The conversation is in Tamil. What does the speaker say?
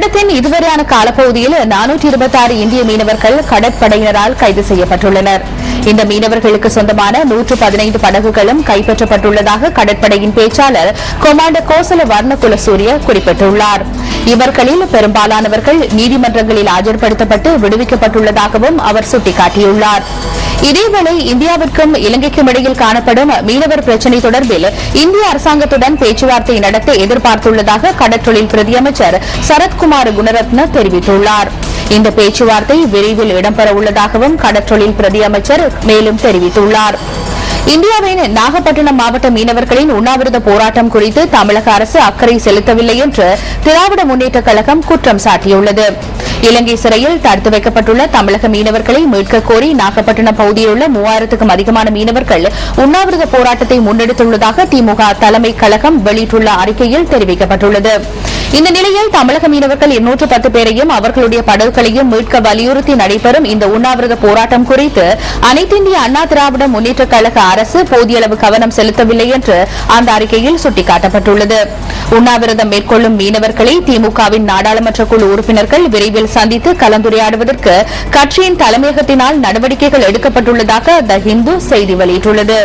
வருடத்தின் இதுவரையான காலப்பகுதியில் 426 இந்திய மீனவர்கள் கடற்படையினரால் கைது செய்யப்பட்டுள்ளனர். இந்த மீனவர்களுக்கு சொந்தமான 115 படகுகளும் கைப்பற்றப்பட்டுள்ளதாக கடற்படையின் பேச்சாளர் கொமாண்டர் கோசல வர்ணகுலசூரிய குறிப்பிட்டுள்ளார். இவர்களில் பெரும்பாலானவர்கள் நீதிமன்றங்களில் ஆஜர்படுத்தப்பட்டு விடுவிக்கப்பட்டுள்ளதாகவும் அவர் சுட்டிக்காட்டியுள்ளார். இதேவேளை இந்தியாவிற்கும் இலங்கைக்கும் இடையில் காணப்படும் மீனவர் பிரச்சினை தொடர்பில் இந்திய அரசாங்கத்துடன் பேச்சுவார்த்தை நடத்த எதிர்பார்த்துள்ளதாக கடற்றொழில் பிரதியமைச்சர் சரத்குமார் குணரத்ன தெரிவித்துள்ளார். இந்த பேச்சுவார்த்தை விரைவில் இடம்பெறவுள்ளதாகவும் கடற்றொழில் பிரதியமைச்சர் மேலும் தெரிவித்துள்ளார். இந்தியாவின் நாகப்பட்டினம் மாவட்ட மீனவர்களின் உண்ணாவிரத போராட்டம் குறித்து தமிழக அரசு அக்கறை செலுத்தவில்லை என்று திராவிட முன்னேற்றக் கழகம் குற்றம் சாட்டியுள்ளது. இலங்கை சிறையில் தடுத்து வைக்கப்பட்டுள்ள தமிழக மீனவர்களை மீட்கக் கோரி நாகப்பட்டினம் பகுதியில் உள்ள 3000க்கும் அதிகமான மீனவர்கள் உண்ணாவிரத போராட்டத்தை முன்னெடுத்துள்ளதாக திமுக தலைமை கழகம் வெளியிட்டுள்ள அறிக்கையில் தெரிவிக்கப்பட்டுள்ளது. இந்த நிலையில் தமிழக மீனவர்கள் 210 பேரையும் அவர்களுடைய படகுகளையும் மீட்க வலியுறுத்தி நடைபெறும் இந்த உண்ணாவிரத போராட்டம் குறித்து அனைத்திந்திய அண்ணா திராவிட முன்னேற்றக் கழக அரசு போதிய அளவு கவனம் செலுத்தவில்லை என்று அந்த அறிக்கையில் சுட்டிக்காட்டப்பட்டுள்ளது. உண்ணாவிரதம் மேற்கொள்ளும் மீனவர்களை திமுகவின் நாடாளுமன்ற குழு உறுப்பினர்கள் விரைவில் சந்தித்து கலந்துரையாடுவதற்கு கட்சியின் தலைமையகத்தினால் நடவடிக்கைகள் எடுக்கப்பட்டுள்ளதாக த ஹிந்து செய்தி வெளியிட்டுள்ளது.